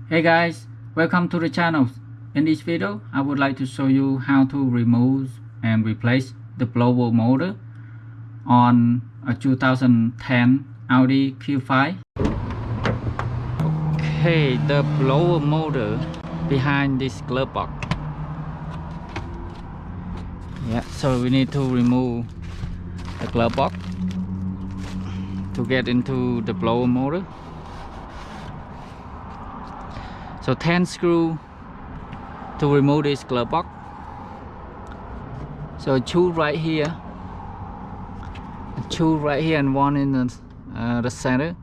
Hey guys, welcome to the channel. In this video, I would like to show you how to remove and replace the blower motor on a 2010 Audi Q5. Okay, the blower motor behind this glove box. Yeah, so we need to remove the glove box to get into the blower motor. So 10 screw to remove this glove box. So two right here, and one in the center.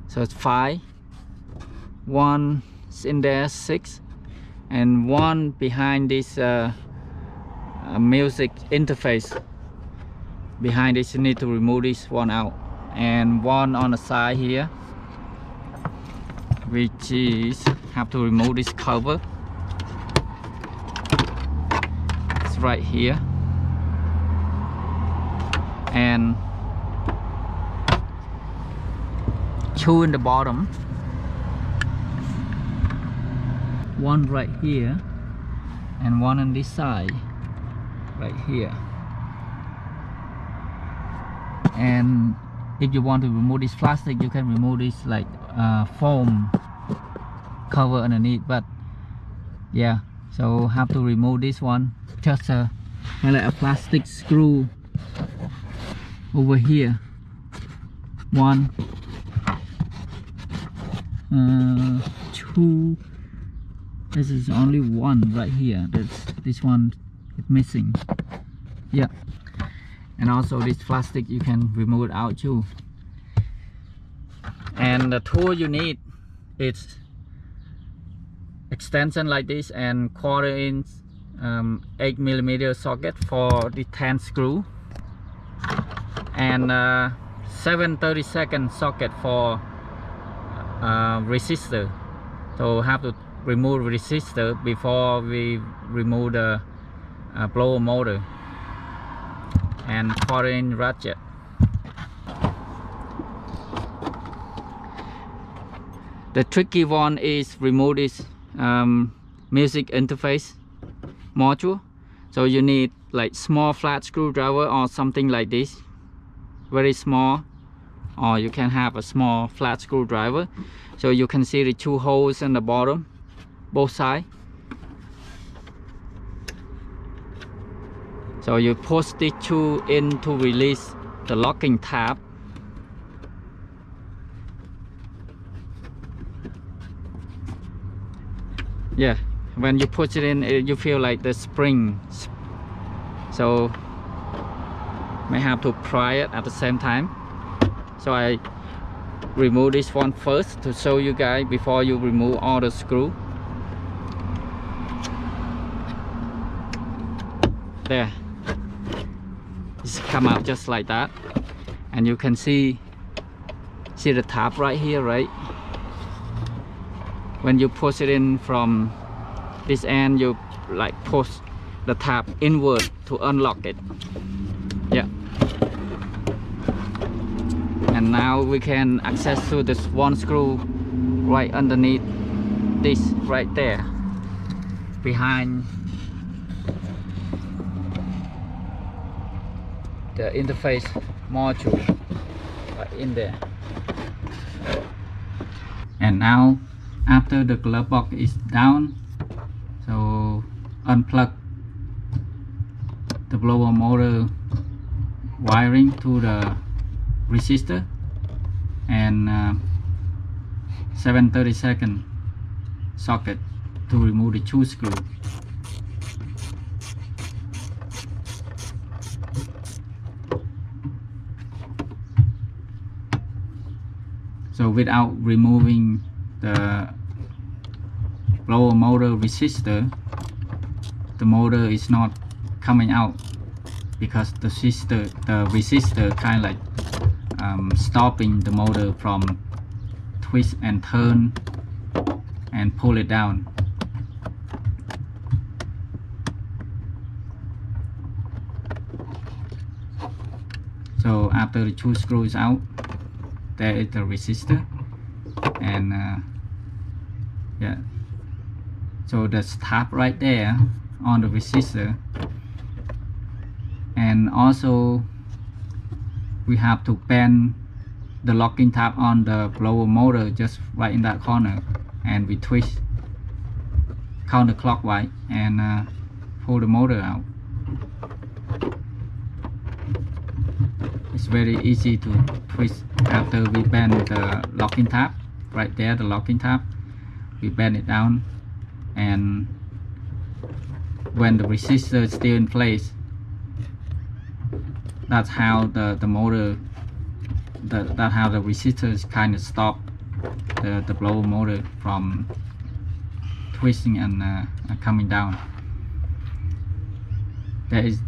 So it's 5. One in there, 6, and one behind this music interface. Behind this, you need to remove this one out, and one on the side here, which is have to remove this cover. It's right here, and two in the bottom, one right here and one on this side right here. And if you want to remove this plastic, you can remove this like foam cover underneath, but yeah, so have to remove this one. Just like a plastic screw over here, one, two. This is only one right here. This one is missing. Yeah, and also this plastic you can remove it out too. And the tool you need is extension like this and 1/4 inch 8mm socket for the 10 screw, and 7/32 socket for resistor. So have to remove resistor before we remove the blower motor, and 1/4 inch ratchet. The tricky one is remove this music interface module. So you need like small flat screwdriver or something like this, very small, or you can have a small flat screwdriver. So you can see the two holes in the bottom, both sides. So you push these two in to release the locking tab. Yeah, when you push it in, you feel like the spring, so may have to pry it at the same time. So I remove this one first to show you guys before you remove all the screw. There, it's come out just like that, and you can see the tab right here, right? When you push it in from this end, you like push the tab inward to unlock it. Yeah. And now we can access to this one screw right underneath this right there, behind the interface module, right in there. And now, after the glove box is down, so unplug the blower motor wiring to the resistor, and 7/32 socket to remove the two screws. So without removing the blower motor resistor, the motor is not coming out, because the resistor kind of like stopping the motor from twist and turn and pull it down. So after the 2 screws out, there is the resistor, and yeah, so there's tab right there on the resistor. And also we have to bend the locking tab on the blower motor just right in that corner, and we twist counterclockwise and pull the motor out. It's very easy to twist. After we bend the locking tab right there, the locking tab, we bend it down, and when the resistor is still in place, that's how the motor, that's how the resistors kind of stop the blower motor from twisting and coming down. That is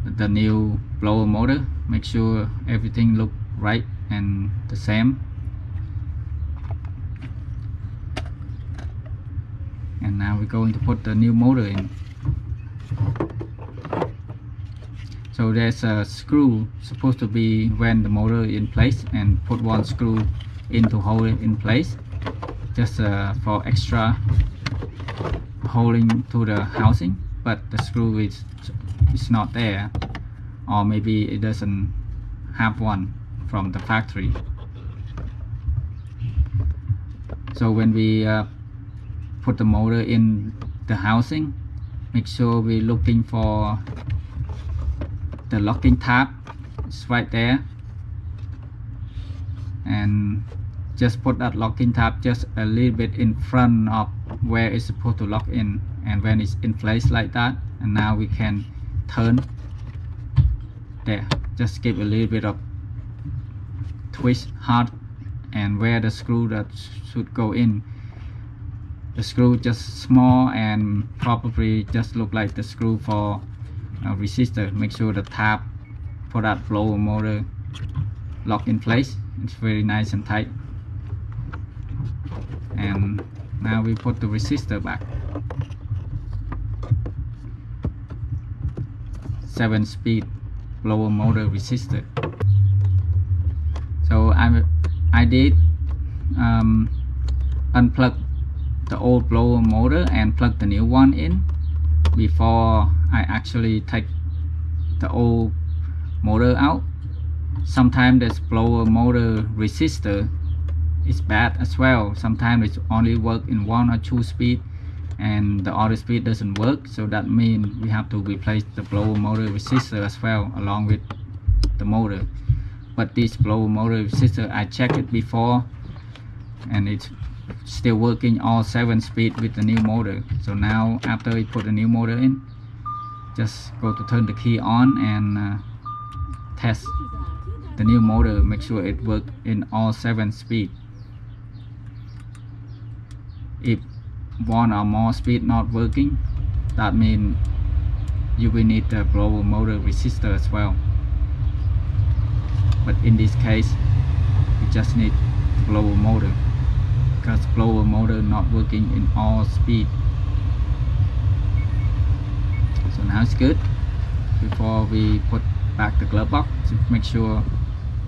the new blower motor. Make sure everything look right and the same. And now we're going to put the new motor in. So there's a screw supposed to be when the motor is in place, and put 1 screw in to hold it in place, just for extra holding to the housing. But the screw is not there, or maybe it doesn't have one from the factory. So when we put the motor in the housing, make sure we're looking for the locking tab. It's right there, and just put that locking tab just a little bit in front of where it's supposed to lock in. And when it's in place like that, and now we can turn there, just give a little bit of twist hard, and where the screw that should go in, the screw just small and probably just look like the screw for a resistor. Make sure the tab for that blower motor lock in place. It's very nice and tight. And now we put the resistor back. 7-speed blower motor resistor. So I did unplug the old blower motor and plug the new one in before I actually take the old motor out. Sometimes this blower motor resistor is bad as well. Sometimes it only work in 1 or 2 speed, and the other speed doesn't work. So that means we have to replace the blower motor resistor as well, along with the motor. But this blower motor resistor, I checked it before, and it's still working all 7 speed with the new motor. So now after we put the new motor in, just go to turn the key on and test the new motor. Make sure it works in all 7 speed. If 1 or more speed not working, that means you will need the blower motor resistor as well. But in this case, we just need the blower motor, because blower motor not working in all speed. So now it's good. Before we put back the glove box, make sure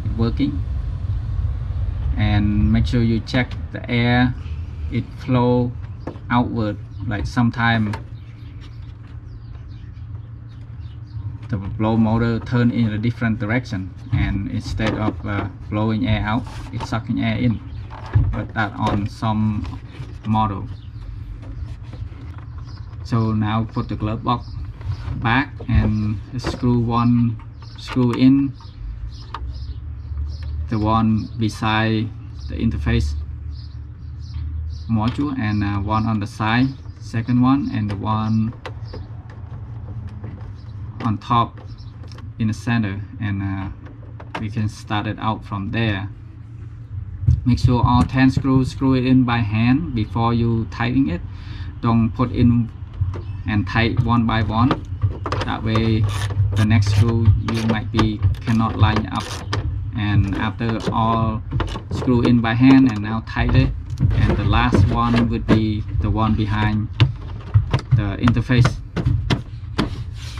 it's working, and make sure you check the air, it flow outward. Like sometimes the blower motor turn in a different direction, and instead of blowing air out, it's sucking air in. But that on some model. So now put the glove box back and screw 1 screw in, the one beside the interface module, and 1 on the side, second one, and the one on top in the center, and we can start it out from there. Make sure all 10 screws, screw it in by hand before you tighten it. Don't put in and tighten one by one. That way the next screw you might be cannot line up. And after all screw in by hand and now tighten it, and the last one would be the one behind the interface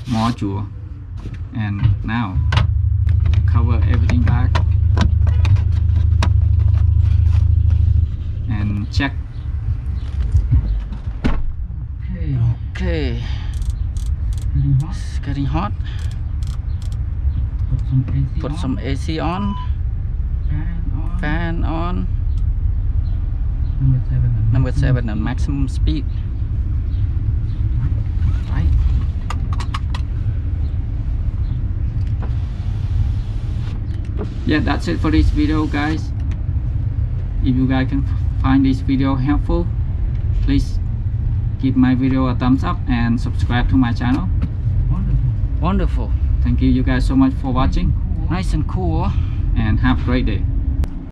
module. And now cover everything back and check. Okay, it's getting hot. Put some AC on. Fan on. Number 7 on maximum speed. Right. Yeah, that's it for this video, guys. If you guys can find this video helpful, please give my video a thumbs up and subscribe to my channel. Wonderful. Thank you guys so much for watching. Nice and cool, and have a great day.